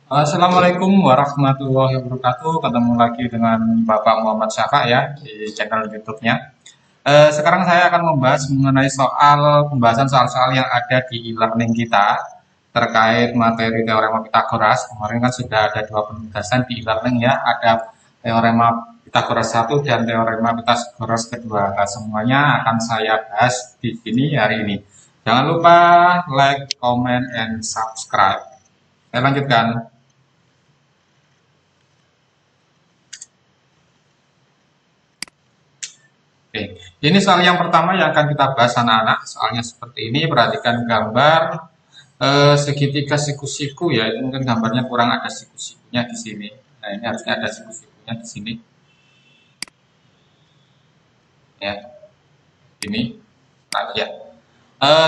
Assalamualaikum warahmatullahi wabarakatuh. Ketemu lagi dengan Bapak Muhammad Syafa ya di channel YouTube-nya. Sekarang saya akan membahas mengenai pembahasan soal-soal yang ada di e-learning kita terkait materi teorema Pitagoras. Kemarin kan sudah ada dua penugasan di e-learning ya, ada teorema Pitagoras satu dan teorema Pitagoras kedua. Nah, semuanya akan saya bahas di sini hari ini. Jangan lupa like, comment, and subscribe. Saya lanjutkan. Oke, ini soal yang pertama yang akan kita bahas anak-anak. Soalnya seperti ini, perhatikan gambar segitiga siku-siku ya. Itu mungkin gambarnya kurang ada siku-sikunya di sini. Nah, ini harusnya ada siku-sikunya di sini. Ya, ini. Nah, ya.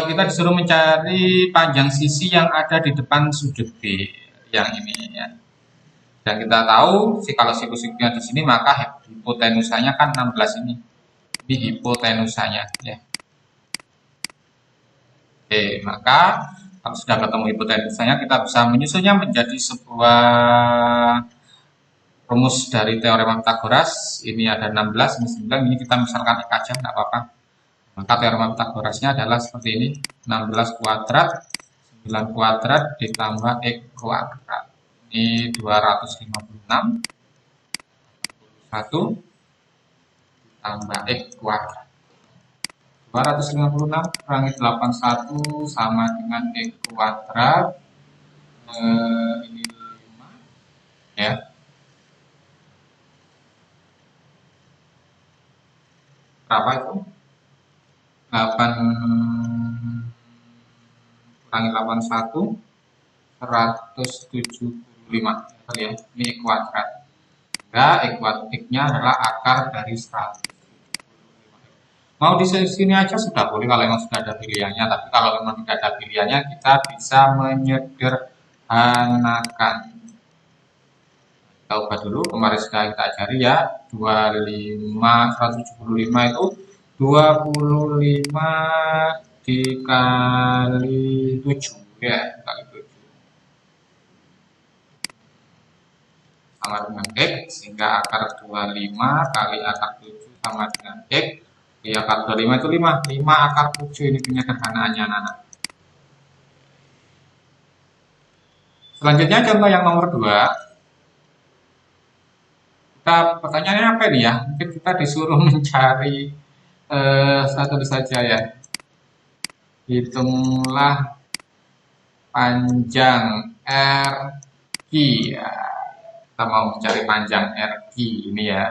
Kita disuruh mencari panjang sisi yang ada di depan sudut B. Yang ini ya. Dan kita tahu, kalau siku-sikunya di sini, maka hipotenusanya kan 16 ini. Ini hipotenusanya ya. Oke, maka kalau sudah ketemu hipotenusanya, kita bisa menyusunnya menjadi sebuah rumus dari teorema Pitagoras. Ini ada 16, ini 9, ini kita misalkan X aja, tidak apa-apa. Maka teorema Pitagorasnya adalah seperti ini, 16 kuadrat, 9 kuadrat ditambah X kuadrat. Ini 256, 1 ditambah X kuadrat. 256 kurangi 81 sama dengan X kuadrat. Ini 5 ya. Berapa itu? 8 kurangi 81 175 ya. Ini X kuadrat. Nah, X-nya adalah akar dari 100. Mau di sini aja sudah boleh kalau memang sudah ada pilihannya, tapi kalau memang tidak ada pilihannya kita bisa menyederhanakan. Kita ubah dulu, kemarin sudah kita ajari ya, 175 itu 25 dikali 7 ya, kali 7 sama dengan X, sehingga akar 25 kali akar 7 sama dengan X. Ya, akar 25 itu 5 akar 7 ini penyederhanaannya anak-anak. Selanjutnya contoh yang nomor 2. Pertanyaannya apa ini ya? Mungkin kita disuruh mencari satu saja ya. Hitunglah panjang RQ ya. Kita mau mencari panjang RQ ini ya.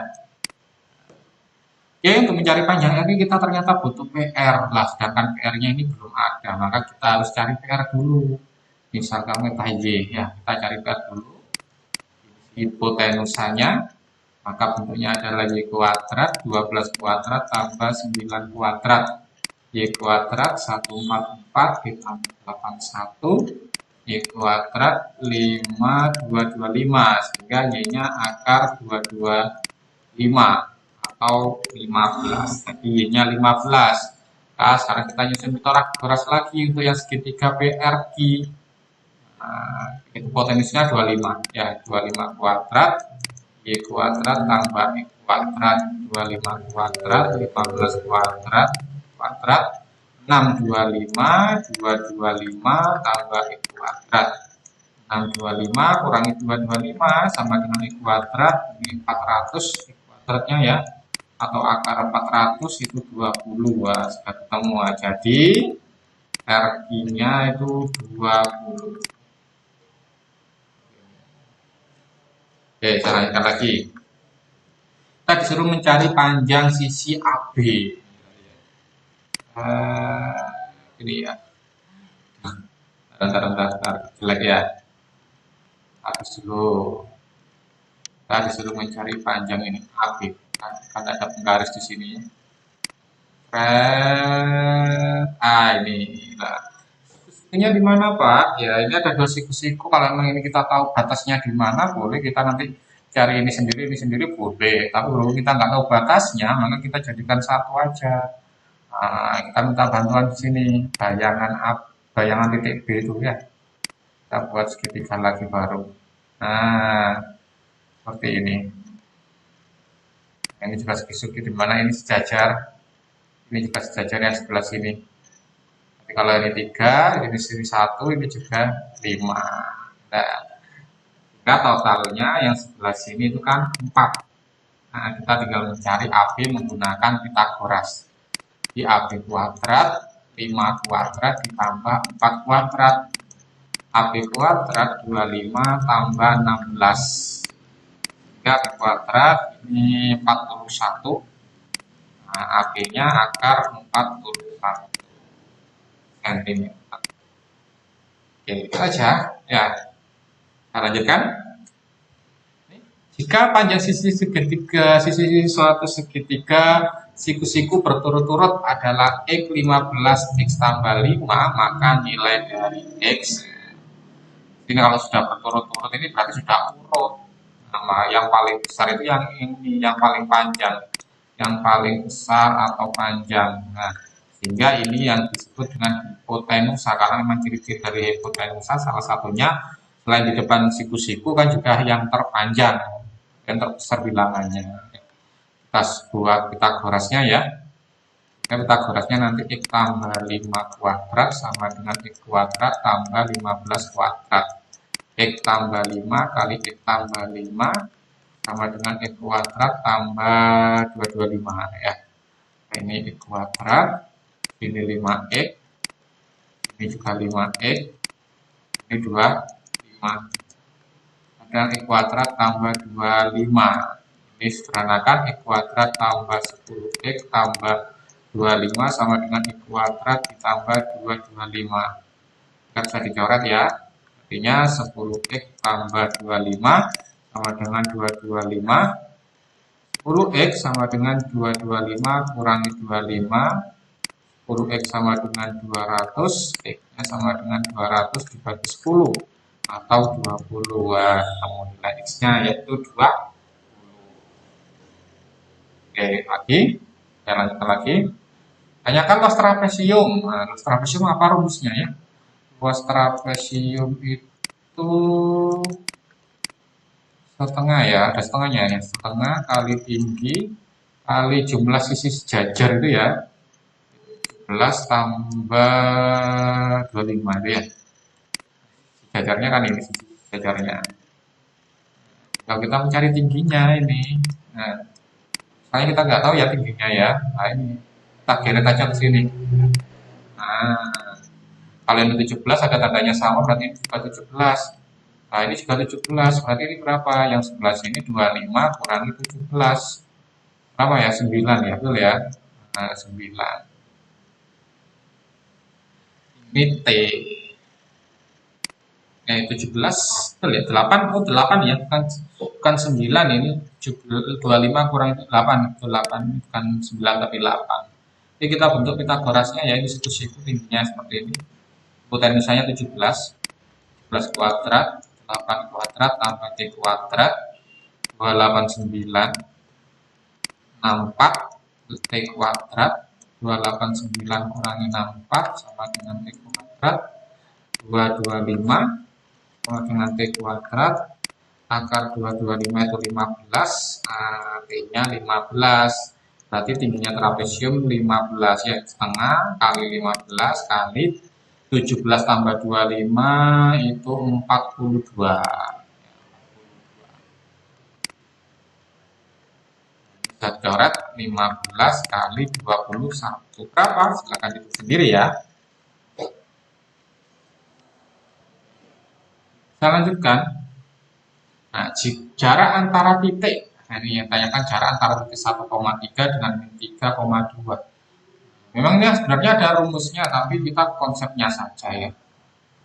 Oke, untuk mencari panjang R kita ternyata butuh PR lah, sedangkan PR-nya ini belum ada, maka kita harus cari PR dulu. Misalkan meta Y ya, kita cari PR dulu. Hipotenusanya, maka bentuknya adalah Y kuadrat, 12 kuadrat tambah 9 kuadrat. Y kuadrat 144 ditambah 81, Y kuadrat 5225, sehingga Y-nya akar 225. Atau 15, jadi Y-nya 15. Nah, sekarang kita nyusun Pitagoras lagi untuk yang segitiga PRQ. Nah, hipotenusnya 25 ya, 25 kuadrat Y kuadrat tambah X kuadrat, 25 kuadrat 15 kuadrat kuadrat 625, 225 tambah X kuadrat. 625 kurangi 225 sama dengan X kuadrat, ini 400 X kuadratnya ya, atau akar 400 itu 20. Wah, sudah ketemu. Jadi RQ-nya itu 20. Oke, saya lanjutkan lagi. Kita disuruh mencari panjang sisi AB. Ini ya. Bentar, jelek ya. Habis dulu. Kita disuruh mencari panjang ini AB. Kan ada penggaris di sini. Ini lah. Siku-sikunya di mana Pak? Ya ini ada dua siku-siku. Kalau memang ini kita tahu batasnya di mana, boleh kita nanti cari ini sendiri boleh. Tapi kalau kita nggak tahu batasnya, maka kita jadikan satu aja. Nah, kita minta bantuan di sini. Bayangan titik B itu ya. Kita buat segitiga lagi baru. Nah, seperti ini. Ini juga segi-segi di mana ini sejajar. Ini juga sejajar yang sebelah sini. Jadi kalau ini 3, ini sini 1, ini juga 5. Nah, sehingga totalnya yang sebelah sini itu kan 4. Nah, kita tinggal mencari AB menggunakan Pitagoras. Di AB kuadrat, 5 kuadrat ditambah 4 kuadrat. AB kuadrat 25 tambah 16. 3 kuadrat, ini 41. Nah, AB-nya akar 41 cm. Oke, itu aja. Ya, kita lanjutkan. Jika panjang sisi segitiga, sisi suatu segitiga siku-siku berturut-turut adalah X 15 X tambah 5, maka nilai dari X ini kalau sudah berturut-turut ini berarti sudah urut. Nah, yang paling besar itu yang ini, yang paling panjang, yang paling besar atau panjang. Nah, sehingga ini yang disebut dengan hipotenusa, karena memang ciri-ciri dari hipotenusa salah satunya selain di depan siku-siku kan juga yang terpanjang, yang terbesar bilangannya. Kita buat Pitagorasnya ya. Pitagorasnya nanti X tambah 5 kuadrat sama dengan X kuadrat tambah 15 kuadrat. X tambah 5 kali X tambah 5 sama dengan X kuadrat tambah 225 ya. Nah, ini X kuadrat, ini 5X, ini juga 5X, ini 25. Dan X kuadrat tambah 25. Ini sederhanakan X kuadrat tambah 10X tambah 25 sama dengan X kuadrat ditambah 225. Kita bisa dicoret ya. Artinya 10X tambah 25 sama dengan 225. 10X sama dengan 225 kurangi 25. 10X sama dengan 200. X-nya sama dengan 200 dibagi 10 atau 20. Wah, namun nilai X-nya yaitu 2. Oke, lagi. Kita lanjutkan lagi. Tanyakan luas trapesium. Nah, luas trapesium apa rumusnya ya? Luas trapesium itu setengah ya, ada setengahnya ya. Setengah kali tinggi kali jumlah sisi sejajar itu ya. 11 tambah 25 itu ya. Sejajarnya kan ini sisi sejajarnya. Kalau kita mencari tingginya ini. Nah, soalnya kita nggak tahu ya tingginya ya. Nah, ini kita geret aja ke sini. Nah, kalau ini 17 ada tandanya sama berarti ini juga 17. Nah, ini juga 17. Berarti ini berapa? Yang sebelah sini 25 kurangi 17. Berapa ya? 9 ya, betul ya? Nah, 9. Ini T. Nah, 17, betul ya? 8, oh 8 ya, bukan 9 ini. 25 kurang 8, 8 bukan 9 tapi 8. Jadi kita bentuk Pitagorasnya ya, ini siku-siku tingginya seperti ini. Hipotenusanya 17. 17 kuadrat, 8 kuadrat tambah T kuadrat, 289, 64, T kuadrat, 289 kurangi 64 sama dengan T kuadrat, 225 sama dengan T kuadrat, akar 225 itu 15, T-nya 15, berarti tingginya trapesium 15 ya, setengah kali 15 kali 17 tambah 25 itu 42. Kita coret 15 kali 21. Berapa? Silahkan dihitung sendiri ya. Kita lanjutkan. Nah, jarak antara titik. Nah, ini yang tanyakan jarak antara titik 1,3 dengan 3,2. Memang ini sebenarnya ada rumusnya, tapi kita konsepnya saja ya.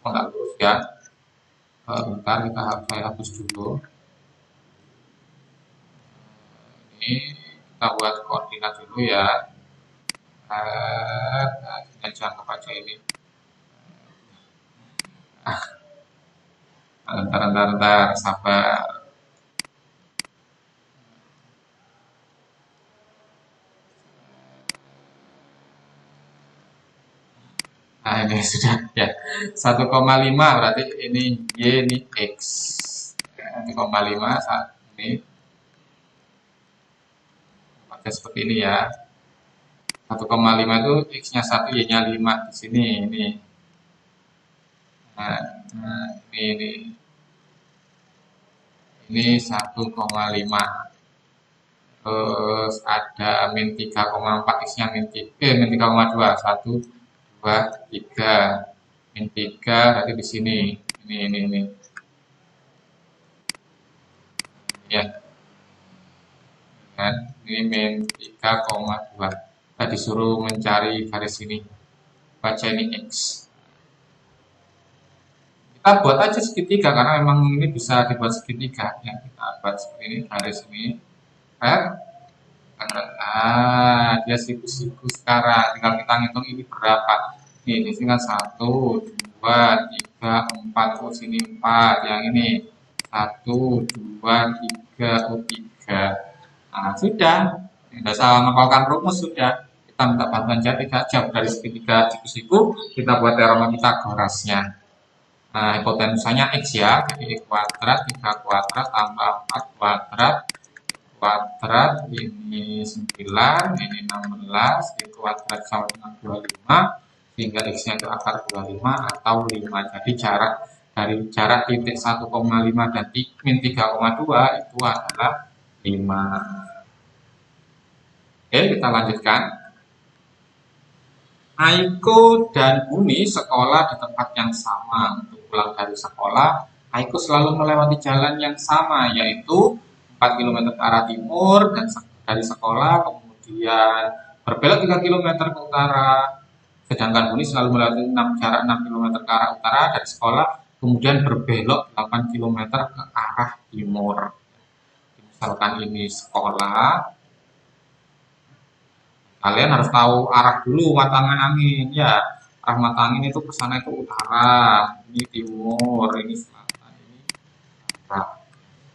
Oh, nggak lurus ya. Bentar, saya hapus dulu. Ini kita buat koordinat dulu ya. Kita jangan baca ini. Bentar, sabar. Nah, ini sudah ya. 1,5 berarti ini Y, ini X. 1,5 saat ini pakai seperti ini ya. 1,5 itu X-nya 1, Y-nya 5 di sini ini. Nah, ini 1,5. Terus ada min 3,4, X-nya min 3,2. 1, 2, 3. Min 3 berarti di sini. Ini. Ya. Kan? Ini min 3,2. Kita disuruh mencari garis ini. Baca ini X. Kita buat aja segitiga karena memang ini bisa dibuat segitiga. Ya, kita buat seperti ini, garis ini. Dia siku-siku sekarang. Tinggal kita ngitung ini berapa. Ini sini kan 1, 2, 3, 4. Oh, sini 4. Yang ini 1, 2, 3, 3. Nah, sudah. Tidak salah ngapalkan rumus sudah. Kita minta bantuan Jatiga jauh dari segitiga siku-siku. Kita buat teorema Pitagorasnya. Nah, hipotenusanya X ya. Jadi X kuadrat, 3 kuadrat, tambah 4 kuadrat, ini 9, ini 16, X kuadrat sama dengan 25, sehingga X-nya itu akar 25 atau 5. Jadi jarak dari jarak titik 1,5 dan min 3,2 itu adalah 5. Oke, kita lanjutkan. Aiko dan Uni sekolah di tempat yang sama. Untuk pulang dari sekolah, Aiko selalu melewati jalan yang sama, yaitu 4 km ke arah timur dan dari sekolah, kemudian berbelok 3 km ke utara. Sedangkan Uni selalu melewati jarak 6 km ke arah utara dari sekolah, kemudian berbelok 8 km ke arah timur. Misalkan ini sekolah, kalian harus tahu arah dulu matangan angin ya. Arah mata angin itu ke sana itu utara, ini timur, ini selatan, ini barat.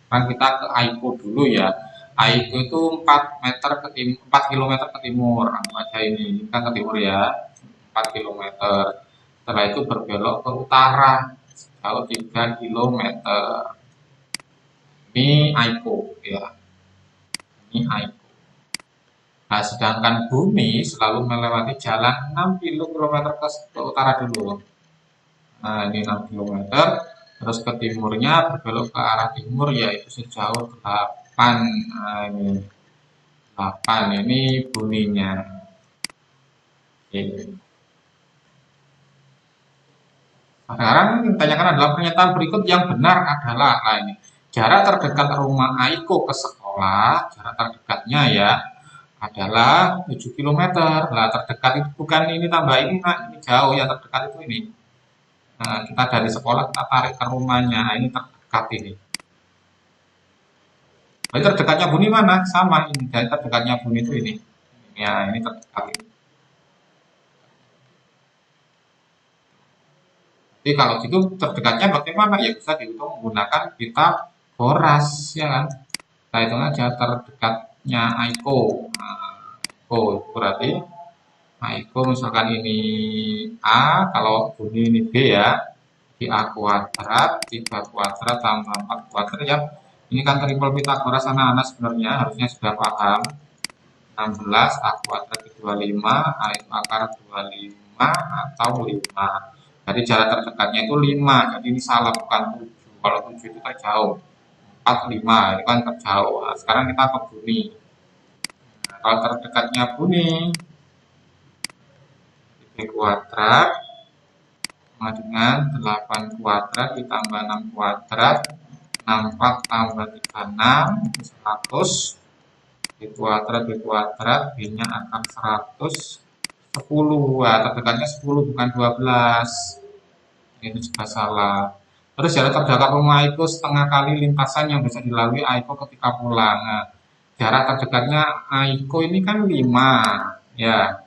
Kan kita ke Aiko dulu ya. Aiko itu 4 meter ke 4 km ke timur. Anggap aja ini kan ke timur ya. 4 km. Setelah itu berbelok ke utara kalau 3 km. Ini Aiko ya. Ini Aiko. Nah, sedangkan Bumi selalu melewati jalan 6 km ke utara dulu. Nah, ini 6 km. Terus ke timurnya berbelok ke arah timur yaitu sejauh 8. Nah, ini 8. Ini Buminya. Oke. Sekarang yang ditanyakan adalah pernyataan berikut yang benar adalah ini. Jarak terdekat rumah Aiko ke sekolah, jarak terdekatnya ya adalah 7 km. Lah terdekat itu bukan ini tambah ini, nah, ini jauh ya, terdekat itu ini. Nah, kita dari sekolah kita tarik ke rumahnya. Nah, ini terdekat ini. Jadi terdekatnya Buni mana? Sama ini. Jadi terdekatnya Buni itu ini. Ya, ini terdekat ini. Jadi kalau gitu terdekatnya bagaimana? Ya bisa dihitung menggunakan Pitagoras ya kan. Kita hitung aja terdekatnya Aiko. Aiko berarti Aiko misalkan ini A, kalau Buni ini B ya. Di A kuadrat, 3 kuadrat tambah 4 kuadrat ya. Ini kan triple Pitagoras anak-anak sebenarnya harusnya sudah paham. 16 A kuadrat ke 25, A itu akar 25 atau 5. Jadi jarak terdekatnya itu 5, jadi ini salah bukan 7. Kalau 7 itu terjauh. 4, 5 itu kan terjauh. Nah, sekarang kita ke Buni. Nah, kalau terdekatnya Buni, 3 kuadrat sama dengan 8 kuadrat ditambah 6 kuadrat, 64 tambah 36, 100. B kuadrat, B-nya akan 110. Wah, terdekatnya 10 bukan 12. Ini juga salah. Terus jarak terdekat rumah Aiko setengah kali lintasan yang bisa dilalui Aiko ketika pulang. Nah, jarak terdekatnya Aiko ini kan 5. Ya,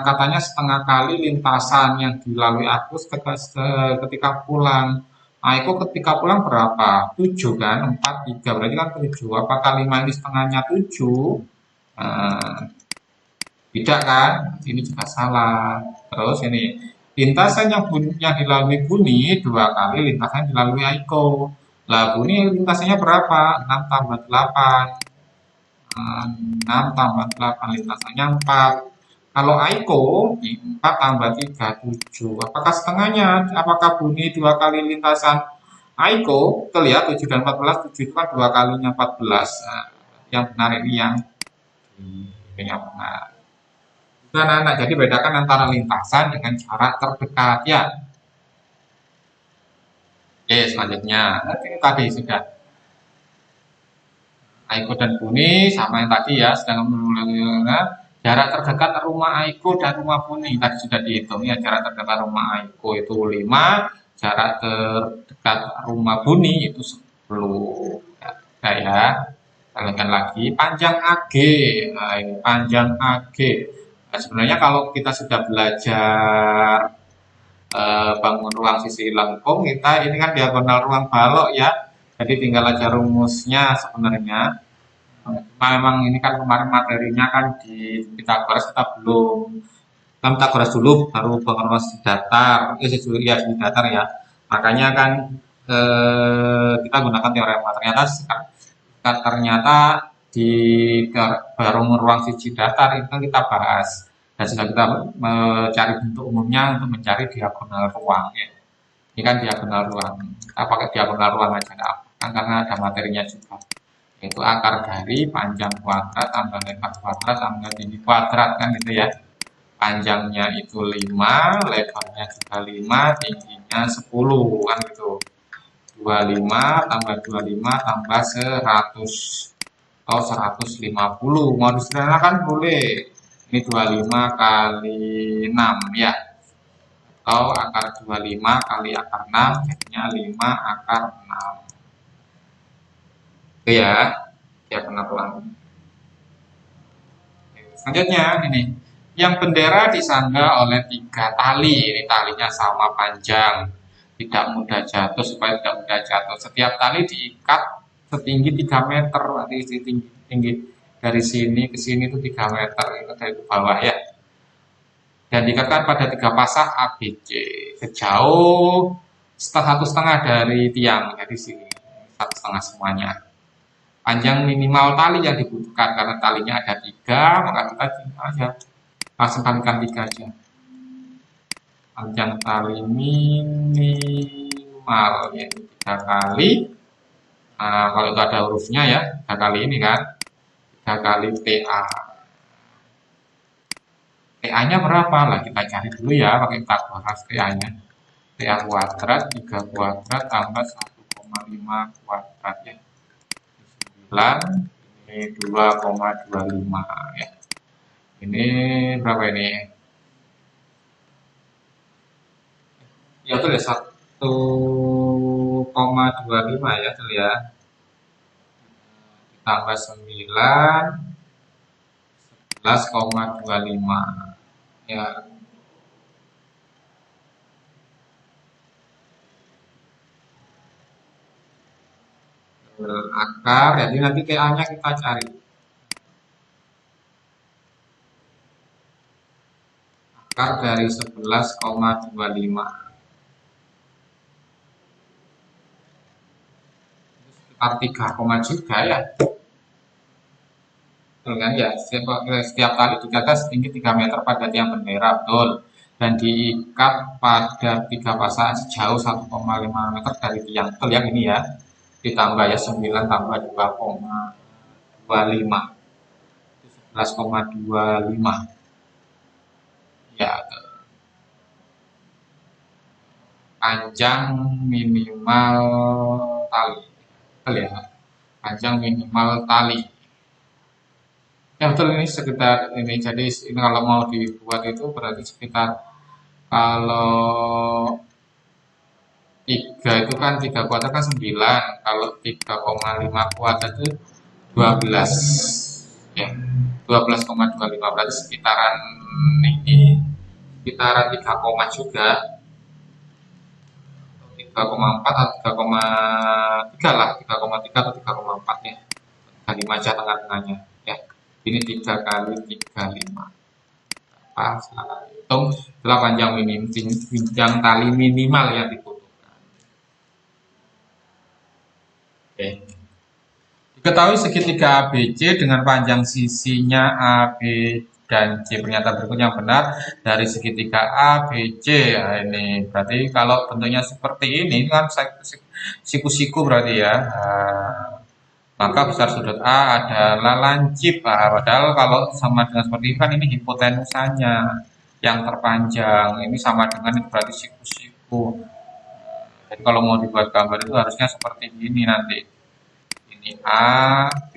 katanya setengah kali lintasan yang dilalui Aiko ketika pulang. Aiko ketika pulang berapa? 7 kan? 4, 3. Berarti kan 7. Apakah 5 ini setengahnya 7? Tidak kan? Ini juga salah. Terus ini lintasan yang dilalui Buni 2 kali lintasan dilalui Aiko. Lah bunyi lintasannya berapa? 6 tambah 8. 6 tambah 8 lintasannya 4. Kalau Aiko, 4 tambah 3, 7. Apakah setengahnya? Apakah bunyi 2 kali lintasan Aiko? Terlihat 7 dan 14, 7 itu kan 2 kalinya 14. Nah, yang benar ini yang benar. Itu anak-anak, jadi bedakan antara lintasan dengan jarak terdekat ya. Oke, selanjutnya. Ini tadi sudah. Aiko dan Buni sama yang tadi ya, sedang jarak terdekat rumah Aiko dan rumah Buni tadi sudah dihitung ya, jarak terdekat rumah Aiko itu 5, jarak terdekat rumah Buni itu 10. Ya, ya. Kita lanjutkan lagi panjang AG. Nah, ini panjang AG. Nah, sebenarnya kalau kita sudah belajar bangun ruang sisi lengkung, kita ini kan diagonal ruang balok ya. Jadi tinggal aja rumusnya sebenarnya. Memang ini kan kemarin materinya kan di Pitagoras kita belum, kita Pitagoras dulu baru bangun ruang sisi datar, ya sisi datar ya. Makanya kan kita gunakan teorema. Ternyata di bangun ruang sisi datar itu kan kita bahas dan sudah kita mencari bentuk umumnya untuk mencari diagonal ruang ya. Ini kan diagonal ruang. Kita pakai diagonal ruang aja kan karena ada materinya juga. Yaitu akar dari panjang kuadrat tambah lebar kuadrat tambah tinggi kuadrat kan gitu ya. Panjangnya itu 5, lebarnya juga 5, tingginya 10 kan gitu. 25 tambah 25 tambah 100 atau 150. Mau disederhanakan boleh. Ini 25 kali 6 ya. Atau akar 25 kali akar 6 jadinya 5 akar 6. Itu ya. Ya pengetahuan. Selanjutnya ini. Yang bendera disangga oleh 3 tali. Ini talinya sama panjang. Tidak mudah jatuh supaya tidak mudah jatuh. Setiap tali diikat setinggi 3 meter. Nanti tinggi dari sini ke sini itu 3 meter. Itu dari bawah ya. Dan diikatkan pada 3 pasang ABC. Sejauh 1,5 dari tiang. Jadi sini 1,5 semuanya. Panjang minimal tali yang dibutuhkan karena talinya ada 3, maka kita aja langsung kalikan 3 aja. Panjang tali minimal yaitu 3 kali. Nah, kalau itu ada hurufnya ya, 3 kali ini kan, 3 kali TA. TA-nya berapa lah kita cari dulu ya pakai Pitagoras TA-nya. TA kuadrat 3 kuadrat tambah 1,5 kuadrat ya. 9, ini 2,25 ya. Ini berapa ini? Ya betul ya 1,25 ya betul ya. Ditambah 9 11,25 ya. Akar jadi nanti TA-nya kita cari. Akar dari 11,25 sekitar 3, juga ya. Betul kan ya, setiap kali digagas setinggi 3 meter pada tiang bendera, betul. Dan diikat pada 3 pasang sejauh 1,5 meter dari tiang, betul yang ini ya. Ditambah ya 9 tambah 2,25 itu 11,25 ya. Panjang minimal tali, betul ya. Panjang minimal tali. Ya betul ini sekitar ini. Jadi ini kalau mau dibuat itu berarti sekitar kalau 3 itu kan 3 kuadrat kan 9. Kalau 3,5 kuadrat itu 12 ya. 12,25 berarti sekitaran ini sekitaran 3 koma juga. 3,4 atau 3,3 lah, 3,3 atau 3,4 ya. 3,5 aja tengah-tengahnya ya. Ini 3 kali 3,5. Pas hitung itulah panjang tali minimal yang dibutuhkan. Oke. Diketahui segitiga ABC dengan panjang sisinya AB dan C. Pernyataan berikut yang benar dari segitiga ABC. Nah, ini berarti kalau bentuknya seperti ini kan siku-siku berarti ya. Nah, maka besar sudut A adalah lancip. Nah, padahal kalau sama dengan seperti ini kan ini hipotenusanya yang terpanjang. Ini sama dengan ini berarti siku-siku. Jadi kalau mau dibuat gambar itu harusnya seperti ini nanti. Ini A, B,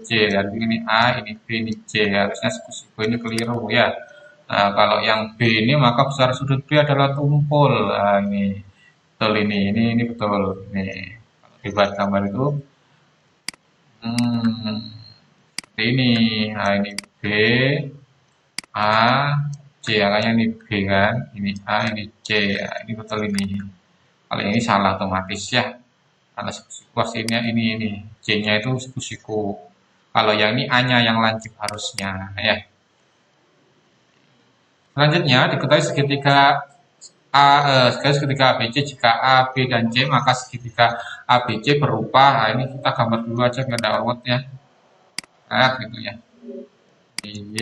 C. Dan ini A, ini B, ini C. Harusnya siku-siku ini keliru ya. Nah, kalau yang B ini maka besar sudut B adalah tumpul. Nah, ini betul ini betul. Ini kalau dibuat gambar itu seperti ini. Nah, ini B, A, C. Angkanya ini B kan. Ini A, ini C. Nah, ini betul ini. Kalau ini salah otomatis ya. Karena siku-siku aslinya ini. C-nya itu siku-siku. Kalau yang ini A-nya yang lancip harusnya ya. Selanjutnya diketahui segitiga segitiga ABC jika A, B dan C maka segitiga ABC berupa. Nah, ini kita gambar dulu aja biar ada ruwetnya. Nah, gitu ya. Y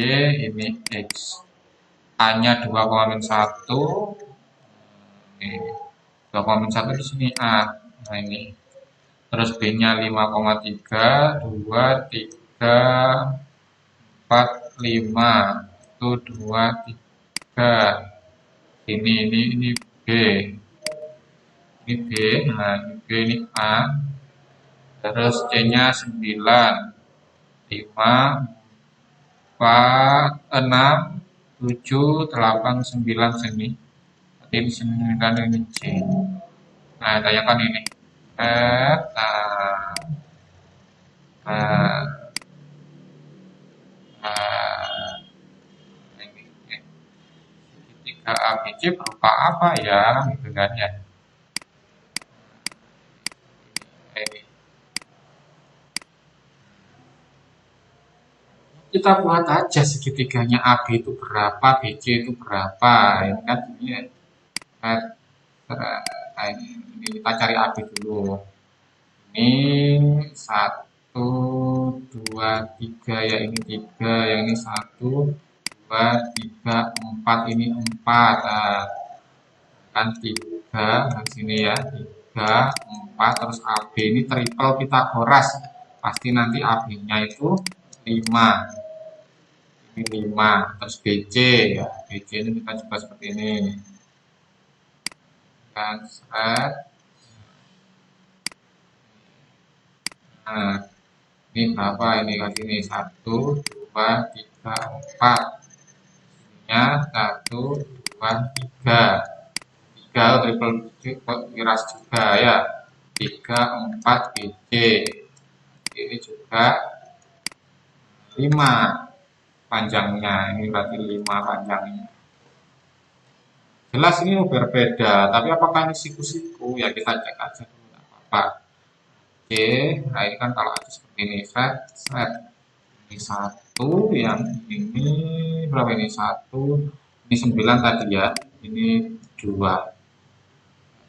ini X. A-nya 2,1. Oke. 2,1 di sini A. Nah, ini. Terus B-nya 5,3, 2, 3, 4, 5. Itu 2, 3. Ini B. Ini B. Nah, ini B ini A. Terus C-nya 9. 5, 4, 6, 7, 8, 9 sini. Ini 9 ini C. Nah, tanyakan ini. Nah, ini segitiga ABC berupa apa ya? Gitu kan ya. Ini. Kita buat aja segitiganya AB itu berapa, BC itu berapa, ya kan? Ini kita cari AB dulu. Ini 1, 2, 3 ya, ini 3, yang ini 1, 2, 3, 4, ini 4. Nah, kan 3 di sini ya, 3, 4, terus AB ini triple Pitagoras. Pasti nanti AB-nya itu 5. Ini 5, terus BC ya. BC ini kita coba seperti ini. Kan set. Nah, ini berapa ini kali ini? 1, 2, 3, 4. Ininya 1, 2, 3. 3 triple miras juga ya. 3, 4 BC. Ini juga 5 panjangnya. Ini berarti 5 panjangnya. Jelas ini berbeda, tapi apakah ini siku-siku? Ya kita cek aja dulu, nggak apa-apa. Oke, nah ini kan kalau ada seperti ini, set. Ini 1, yang ini berapa ini? 1, ini 9 tadi ya, ini 2.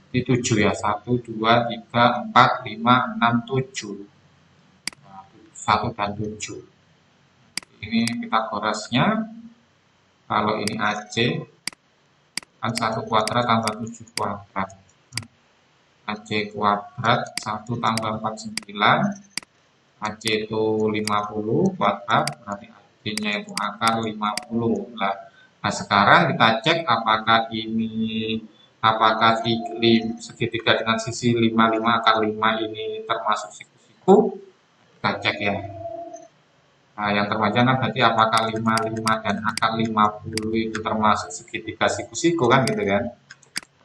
Ini 7 ya, 1, 2, 3, 4, 5, 6, 7. Nah, 1 dan 7. Ini kita gorasnya, kalau ini AC, kan 1 kuadrat tambah 7 kuadrat. AC kuadrat 1 tambah 4, 9. AC itu 50 kuadrat, berarti AC-nya itu akar 50. Nah, sekarang kita cek apakah segitiga dengan sisi 55 akar 5 ini termasuk siku-siku. Kita cek ya. Nah, yang terpanjang kan berarti apakah 55 dan akar 50 itu termasuk segitiga siku-siku kan gitu kan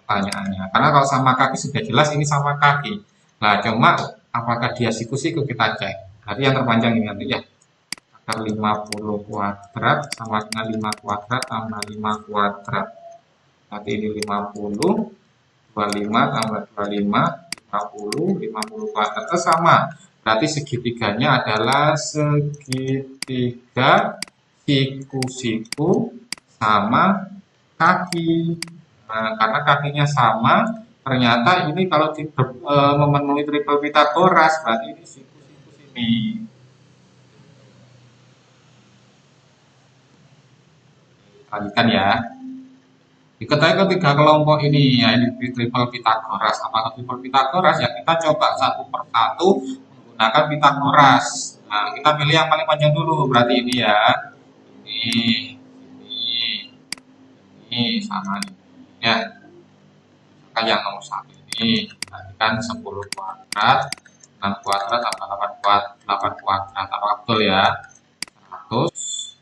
pertanyaannya. Karena kalau sama kaki sudah jelas ini sama kaki. Nah, cuma apakah dia siku-siku kita cek. Berarti yang terpanjang ini nanti ya. Akar 50 kuadrat sama dengan 5 kuadrat tambah 5 kuadrat. Berarti ini 50, 25 tambah 25, 50 kuadrat. Itu sama. Berarti segitiganya adalah segitiga siku-siku sama kaki. Nah, karena kakinya sama, Ternyata ini kalau memenuhi triple Pitagoras, berarti ini sikus-sikus ini. Lanjutkan ya. Diketahui ketiga kelompok ini, ya ini triple Pitagoras. Apakah triple Pitagoras? Ya kita coba satu per satu menggunakan Pitagoras. Nah, kita pilih yang paling panjang dulu, berarti ini ya. Ini sama ini. Ya, maka yang nomor satu ini kan 10 kuadrat, 6 kuadrat tambah 8 kuadrat. Apa betul ya? 100,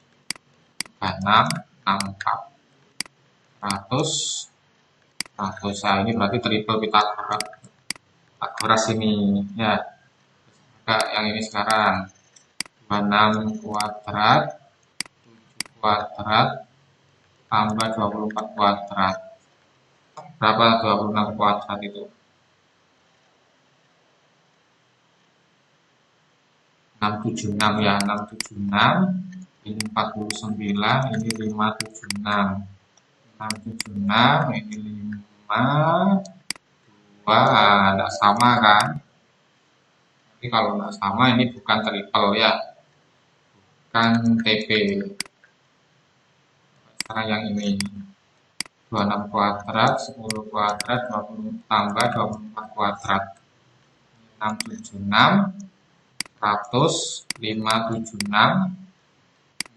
6, 64, 100, 100. Nah, ini berarti triple Pitagoras ini ya. Yang ini sekarang 26 kuadrat, 7 kuadrat tambah 24 kuadrat. Berapa 26 kuadrat itu? 676 ya, 676. Ini 49, ini 576. 676, ini 5, 2, tidak sama kan? Tapi kalau tidak sama ini bukan triple ya, bukan TP. Sekarang yang ini 26 kuadrat, 10 kuadrat, 20 tambah 24 kuadrat. 676, 100, 576,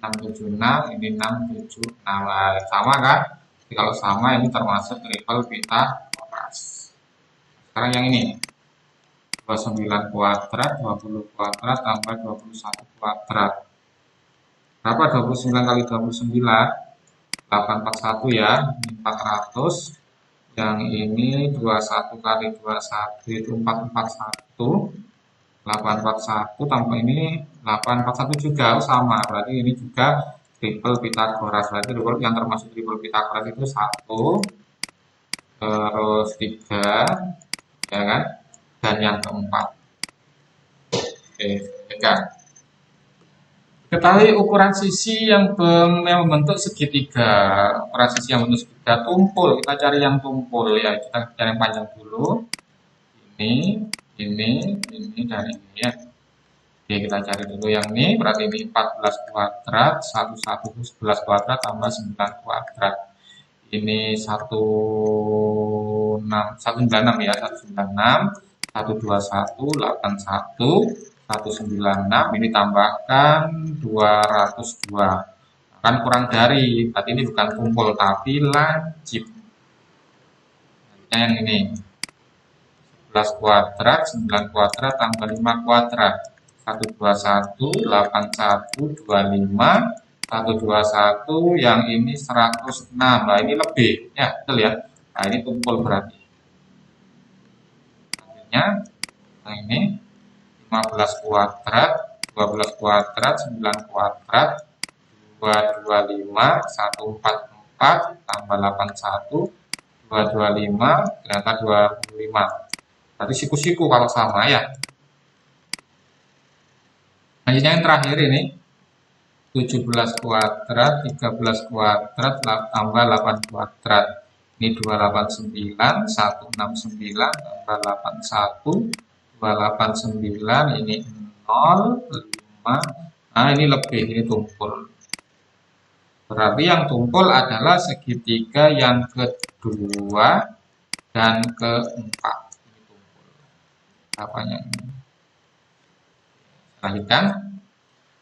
676, ini 676. Nah, sama kan? Jadi kalau sama ini termasuk triple Pitagoras. Sekarang yang ini 29 kuadrat, 20 kuadrat tambah 21 kuadrat. Berapa 29 kali 29? 841 ya, ini 400. Yang ini 21 kali 21 itu 441. 841 tambah ini 841 juga sama, berarti ini juga triple Pitagoras. Berarti yang termasuk triple Pitagoras itu 1, terus 3, ya kan, dan yang keempat. Oke, 3. Ketahui ukuran sisi yang membentuk segitiga. Ukuran sisi yang membentuk segitiga tumpul. Kita cari yang tumpul ya. Kita cari yang panjang dulu. Ini dan ini ya. Oke, kita cari dulu yang ini. Berarti ini 14 kuadrat, 11 kuadrat tambah 9 kuadrat. Ini 196 ya, 196, 121, 81. 196 ini tambahkan 202, kan kurang dari, berarti ini bukan kumpul tapi lancip. Yang ini 11 kuadrat, 9 kuadrat tambah 5 kuadrat, 121, 81, 25, 121, yang ini 106. Nah ini lebih ya, betul ya. Nah ini kumpul berarti. Selanjutnya yang ini 15 kuadrat, 12 kuadrat, 9 kuadrat, 225, 144, tambah 81, 225, ternyata 25. Berarti siku-siku kalau sama ya. Selanjutnya yang terakhir ini, 17 kuadrat, 13 kuadrat, tambah 8 kuadrat. Ini 289, 169, tambah 81, 289, ini 0, 5. Nah ini lebih, ini tumpul. Berarti yang tumpul adalah segitiga yang kedua dan keempat. Ini tumpul. Apanya ini? Lanjutkan.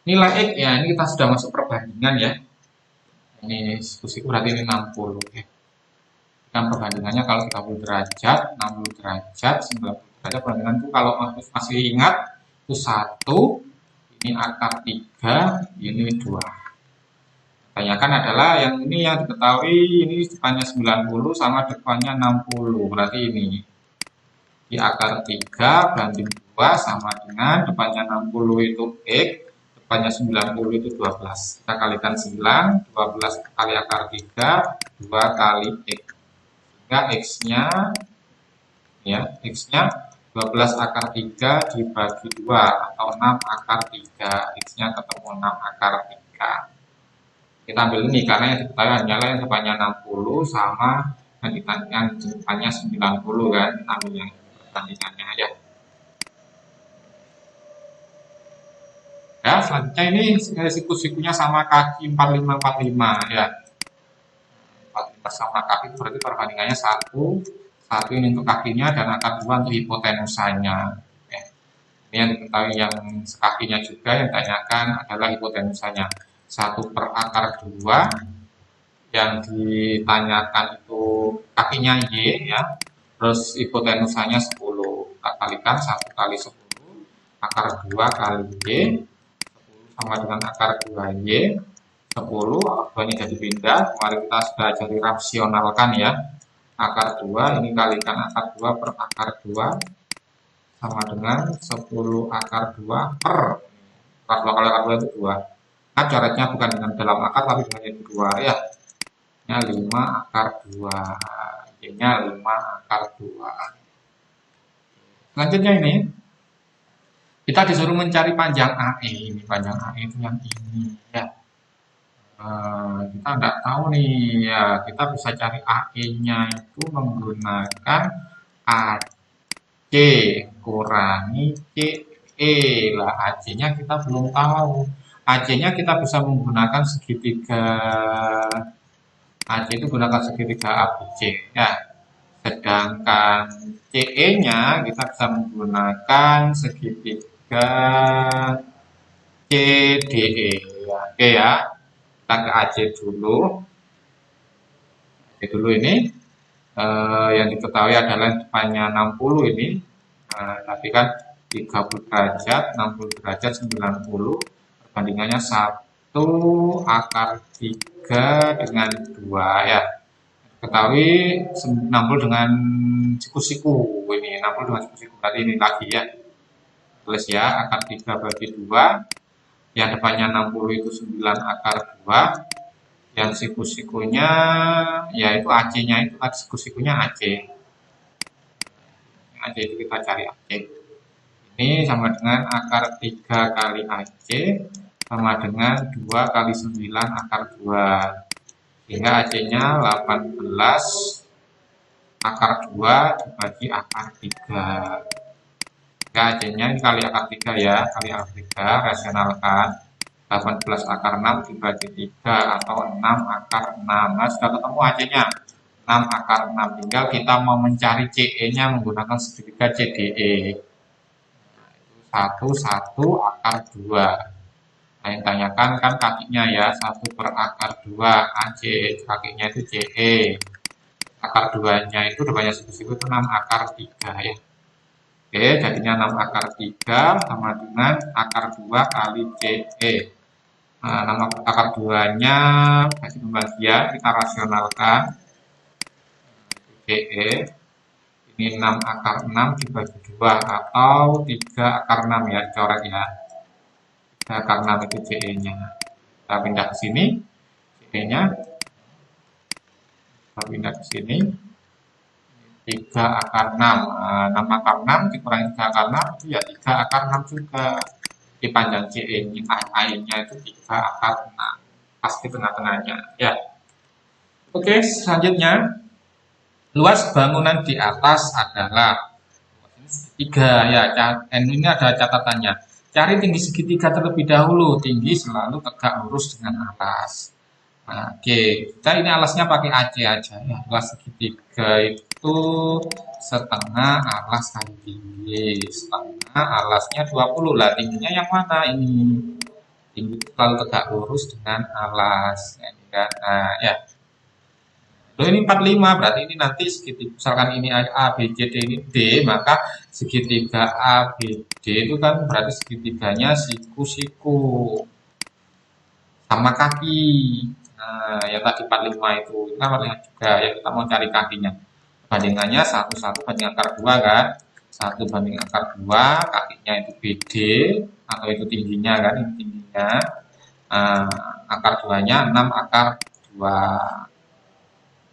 Nilai X ya, ini kita sudah masuk perbandingan ya. Ini diskusi berarti ini 60 ya. Kan perbandingannya kalau 30 derajat, 60 derajat, 90 derajat. Perbandingan itu kalau masih ingat itu 1, ini akar 3, ini 2. Tanyakan adalah yang ini yang diketahui ini depannya 90 sama depannya 60. Berarti ini di akar 3 banding 2 sama dengan depannya 60 itu X, depannya 90 itu 12. Kita kalikan 9, 12 kali akar 3, 2 kali X. Sehingga X-nya ya, X-nya 12 akar 3 dibagi 2 atau 6 akar 3. X-nya ketemu 6 akar 3. Kita ambil ini karena yang diketahui hanyalah yang depannya 60 sama dan yang depannya 90 kan, ambil yang perbandingannya ya. Ya, selanjutnya ini siku-sikunya sama kaki 45 ya. 45 sama kaki itu berarti perbandingannya 1 ini untuk kakinya dan akar 2 untuk hipotenusanya. Ini yang diketahui yang kakinya juga yang ditanyakan adalah hipotenusanya 1/akar 2, yang ditanyakan itu kakinya Y ya, terus hipotenusanya 10. Kita kalikan 1 kali 10 akar 2 kali Y, 10 sama dengan akar 2Y, 10 akar 2 ini jadi pindah. Kemarin kita sudah jadi rasionalkan ya, akar 2 ini kalikan akar 2 per akar 2 sama dengan 10 akar 2 per akar 2 kali akar 2 itu 2. Nah, coretnya bukan dengan dalam akar tapi dengan 2 ya. Nya 5 akar 2, Y-nya 5 akar 2. Selanjutnya ini kita disuruh mencari panjang AE. Ini panjang AE itu yang ini ya. Kita nggak tahu nih ya, kita bisa cari AE-nya itu menggunakan AC kurangi CE. Lah AC-nya kita belum tahu. AC-nya kita bisa menggunakan segitiga. AC itu gunakan segitiga ABC ya. Sedangkan CE-nya kita bisa menggunakan segitiga CDE ya. Oke ya. Kita ke AC dulu. AC dulu ini yang diketahui adalah depannya 60 ini. Tapi kan 30 derajat, 60 derajat, 90. Perbandingannya 1 akar 3 dengan 2 ya. Ketahui 60 dengan siku-siku ini, 60 dengan siku-siku berarti ini lagi ya. Tulis ya, akar 3 bagi 2. Yang depannya 60 itu 9 akar 2. Yang siku-sikunya yaitu AC-nya itu siku-sikunya AC. AC itu kita cari AC. Ini sama dengan akar 3 kali AC sama dengan 2 kali 9 akar 2. Sehingga AC-nya 18 akar 2 dibagi akar 3. Sehingga AC-nya ini kali akar 3 ya, kali akar 3, rasionalkan. 18 akar 6 dibagi 3 atau 6 akar 6. Nah, sudah ketemu AC-nya. 6 akar 6. Tinggal kita mau mencari CE-nya menggunakan segitiga CDE. 1 akar 2. Nah, yang tanyakan kan kakinya ya, 1 per akar 2 AC, kakinya itu CE. Akar 2-nya itu depannya siku-siku itu 6 akar 3 ya. Oke, jadinya 6 akar 3 sama dengan akar 2 kali CE. Nah, 6 akar 2-nya bagi pembagian kita rasionalkan. CE. Ini 6 akar 6 dibagi 2 atau 3 akar 6 ya, coret ya. 3 akar 6 itu CE-nya. Kita pindah ke sini. CE-nya. Kita pindah ke sini. 3 akar 6. 6 akar 6 dikurangi 3 akar 6 itu ya 3 akar 6 juga. Di panjang CE-nya itu 3 akar 6. Pasti tengah-tengahnya ya. Oke, selanjutnya. Luas bangunan di atas adalah 3 ya. Ini ada catatannya. Cari tinggi segitiga terlebih dahulu. Tinggi selalu tegak lurus dengan alas. Nah, oke. Kita ini alasnya pakai AC aja ya. Alas segitiga itu setengah alas kali tinggi. Setengah alasnya 20 lah. Tingginya yang mana ini? Tinggi selalu tegak lurus dengan alas. Nah, ya. Loh, ini 45, berarti ini nanti segitiga, misalkan ini A, B, C, D, ini D, maka segitiga A, B, D itu kan berarti segitiganya siku-siku sama kaki. Nah, yang tadi 45 itu, kita mau lihat juga, ya kita mau cari kakinya. Bandingannya 1 banding akar 2 kan, 1 banding akar 2, kakinya itu BD, atau itu tingginya kan, ini tingginya. Akar 2-nya 6 akar 2.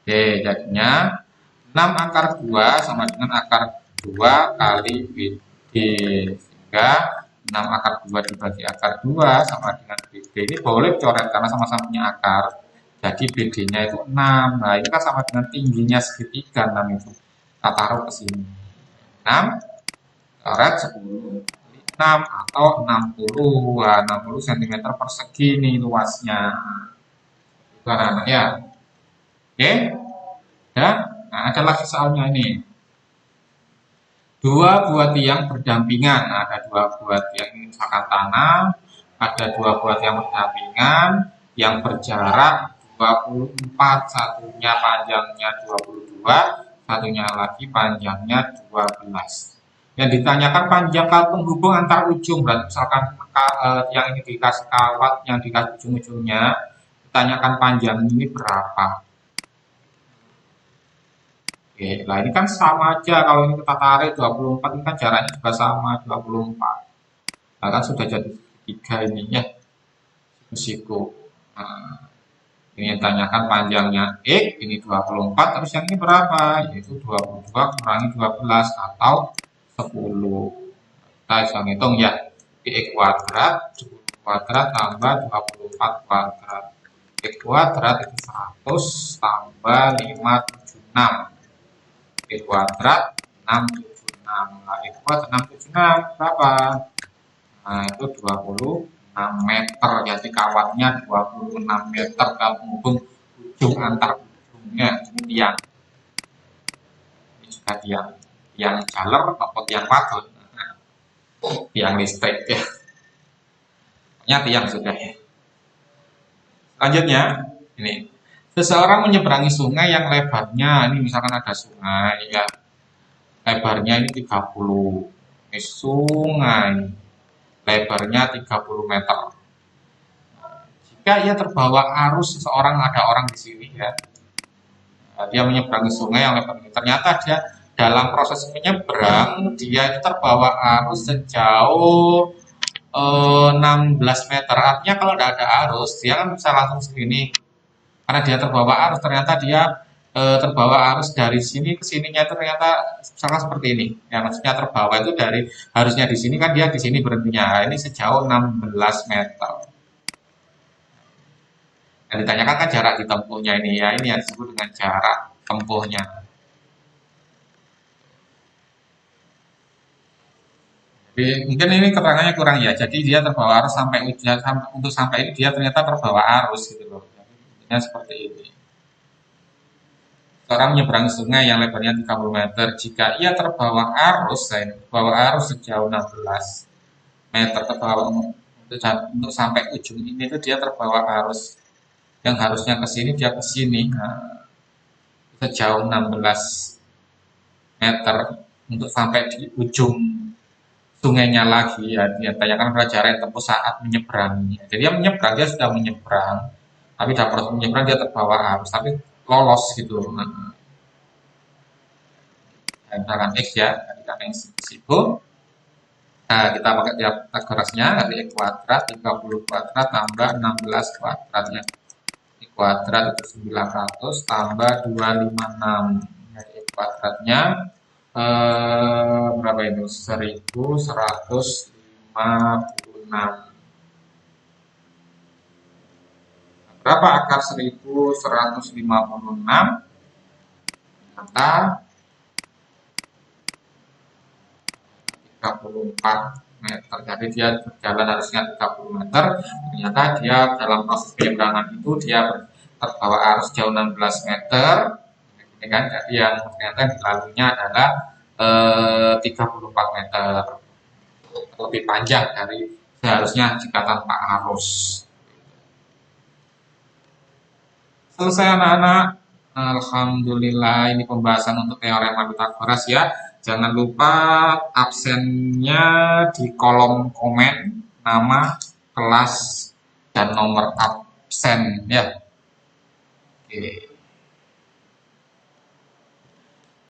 Oke, jadinya 6 akar 2 sama dengan akar 2 kali BD. Sehingga 6 akar 2 dibagi akar 2 sama dengan BD. Ini boleh coret karena sama-sama punya akar. Jadi BD-nya itu 6. Nah, ini kan sama dengan tingginya segitiga 6 itu. Kita taruh ke sini. 6, coret 10, 6 atau 60. Wah, 60 cm persegi nih luasnya. Itu anak-anak ya. Oke? Ya. Nah, ada lagi soalnya ini. Dua buah tiang berdampingan. Nah, ada dua buah tiang ini misalkan tanah. Ada dua buah tiang berdampingan yang berjarak 24, satunya panjangnya 22, satunya lagi panjangnya 12. Yang ditanyakan panjang kawat penghubung antar ujung, berarti misalkan yang ini dikasih kawat, yang dikasih ujung-ujungnya, ditanyakan panjang ini berapa. Oke, nah ini kan sama aja, kalau ini kita tarik 24, ini kan jaraknya juga sama 24. Nah kan sudah jadi tiga ini ya, siku. Nah, ini tanyakan panjangnya X, ini 24, terus yang ini berapa? Yaitu 22 kurangi 12 atau 10. Kita bisa ngitung ya. X kuadrat, 10 kuadrat tambah 24 kuadrat. X kuadrat itu 100 tambah 576. X kuadrat 676. Nah, X kuadrat 676 berapa? Nah, itu 26 meter. Jadi kawatnya 26 meter kalau menghubung ujung antar ujungnya. Ini tiang. Ini juga tiang. Tiang jaler atau tiang wadon. Tiang listrik ya. Pokoknya tiang sudah ya. Selanjutnya, ini. Seseorang menyeberangi sungai yang lebarnya, ini misalkan ada sungai ya. Lebarnya ini 30. Ini sungai. Lebarnya 30 meter. Jika ia terbawa arus seseorang, ada orang di sini ya, dia menyeberangi sungai yang lebarnya, ternyata dia dalam proses menyeberang dia terbawa arus sejauh 16 meter. Artinya kalau tidak ada arus dia kan bisa langsung segini, karena dia terbawa arus, ternyata dia terbawa arus dari sini ke sininya itu ternyata misalkan seperti ini ya, maksudnya terbawa itu dari harusnya di sini, kan dia di sini berhentinya. Nah, ini sejauh 16 meter. Yang ditanyakan kan jarak ditempuhnya ini ya, ini yang disebut dengan jarak tempuhnya. Jadi mungkin ini keterangannya kurang ya. Jadi dia terbawa arus sampai ujung, untuk sampai ini dia ternyata terbawa arus gitu loh. Jadi intinya seperti ini. Seorang menyeberangi sungai yang lebarnya 30 meter. Jika ia terbawa arus, terbawa arus sejauh 16 meter, terbawa untuk sampai ujung ini itu dia terbawa arus. Yang harusnya ke sini dia ke sini. Nah, sejauh 16 meter untuk sampai di ujung sungainya lagi ya, dia tanyakan pelajaran tempuh saat menyeberangi. Jadi dia menyeberang, dia sudah menyeberang, tapi dalam proses menyeberang dia terbawa arus, tapi lolos gitu. Nah, misalkan X ya, tadi kan yang situ. Nah, kita pakai Pythagorasnya, dari X kuadrat 30 kuadrat tambah 16 kuadratnya. X kuadrat itu 900 tambah 256. Dari X kuadratnya berapa itu? 1156. Berapa akar 1156? Ternyata 34 meter. Jadi dia berjalan harusnya 30 meter. Ternyata dia dalam proses penyeberangan itu dia terbawa arus jauh 16 meter. Ini kan, jadi yang ternyata dilaluinya adalah 34 meter. Lebih panjang dari seharusnya jika tanpa arus. Selesai anak-anak. Alhamdulillah, ini pembahasan untuk teorema Pythagoras ya. Jangan lupa absennya di kolom komen, nama, kelas, dan nomor absen ya. Oke.